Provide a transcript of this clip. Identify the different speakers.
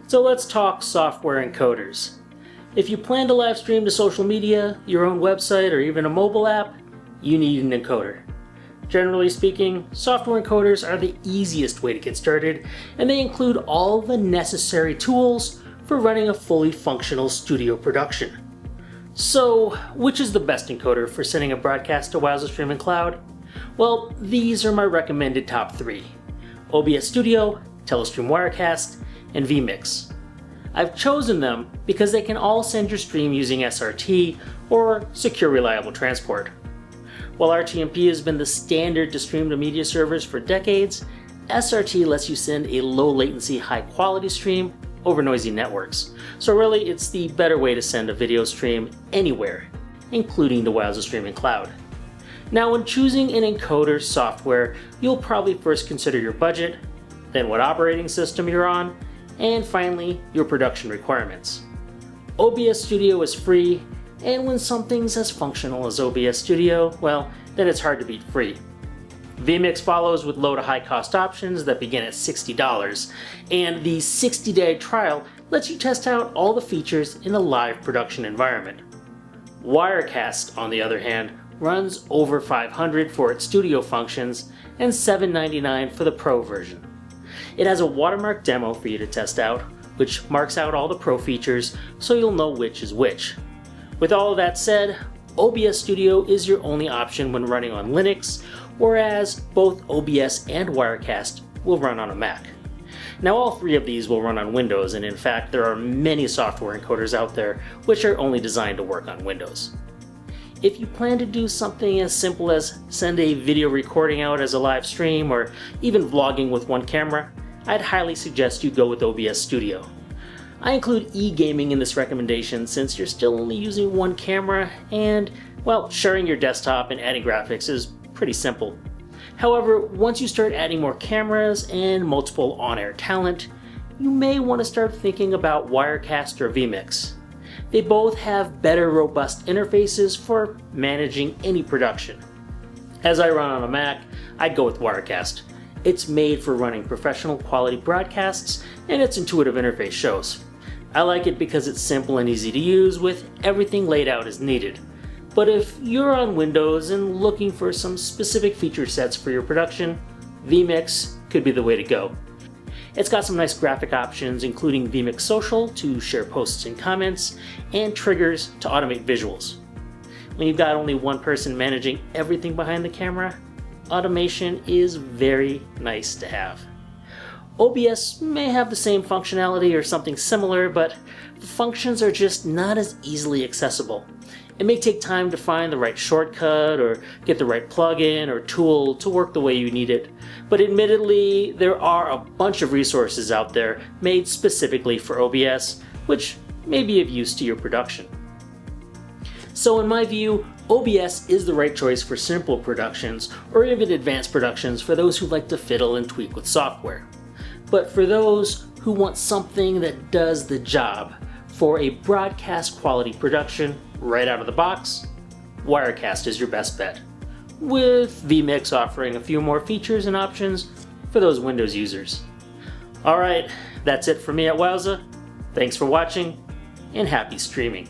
Speaker 1: So let's talk software encoders. If you plan to live stream to social media, your own website, or even a mobile app, you need an encoder. Generally speaking, software encoders are the easiest way to get started, and they include all the necessary tools for running a fully functional studio production. So, which is the best encoder for sending a broadcast to Wowza Streaming Cloud? Well, these are my recommended top 3. OBS Studio, Telestream Wirecast, and Vmix. I've chosen them because they can all send your stream using SRT or Secure Reliable Transport. While RTMP has been the standard to stream to media servers for decades, SRT lets you send a low latency, high quality stream over noisy networks. So really, it's the better way to send a video stream anywhere, including the Wowza Streaming Cloud. Now, when choosing an encoder software, you'll probably first consider your budget, then what operating system you're on, and finally, your production requirements. OBS Studio is free, and when something's as functional as OBS Studio, well, then it's hard to beat free. Vmix follows with low to high cost options that begin at $60, and the 60-day trial lets you test out all the features in a live production environment. Wirecast, on the other hand, runs over $500 for its studio functions and $799 for the Pro version. It has a watermark demo for you to test out, which marks out all the Pro features so you'll know which is which. With all of that said, OBS Studio is your only option when running on Linux, whereas both OBS and Wirecast will run on a Mac. Now, all 3 of these will run on Windows, and in fact there are many software encoders out there which are only designed to work on Windows. If you plan to do something as simple as send a video recording out as a live stream or even vlogging with one camera, I'd highly suggest you go with OBS Studio. I include e-gaming in this recommendation since you're still only using one camera and, well, sharing your desktop and adding graphics is pretty simple. However, once you start adding more cameras and multiple on-air talent, you may want to start thinking about Wirecast or Vmix. They both have better robust interfaces for managing any production. As I run on a Mac, I'd go with Wirecast. It's made for running professional quality broadcasts, and its intuitive interface shows. I like it because it's simple and easy to use with everything laid out as needed. But if you're on Windows and looking for some specific feature sets for your production, Vmix could be the way to go. It's got some nice graphic options, including Vmix Social to share posts and comments, and triggers to automate visuals. When you've got only one person managing everything behind the camera, automation is very nice to have. OBS may have the same functionality or something similar, but the functions are just not as easily accessible. It may take time to find the right shortcut or get the right plugin or tool to work the way you need it, but admittedly, there are a bunch of resources out there made specifically for OBS, which may be of use to your production. So in my view, OBS is the right choice for simple productions or even advanced productions for those who like to fiddle and tweak with software. But for those who want something that does the job for a broadcast quality production right out of the box, Wirecast is your best bet, with Vmix offering a few more features and options for those Windows users. Alright, that's it for me at Wowza. Thanks for watching, and happy streaming.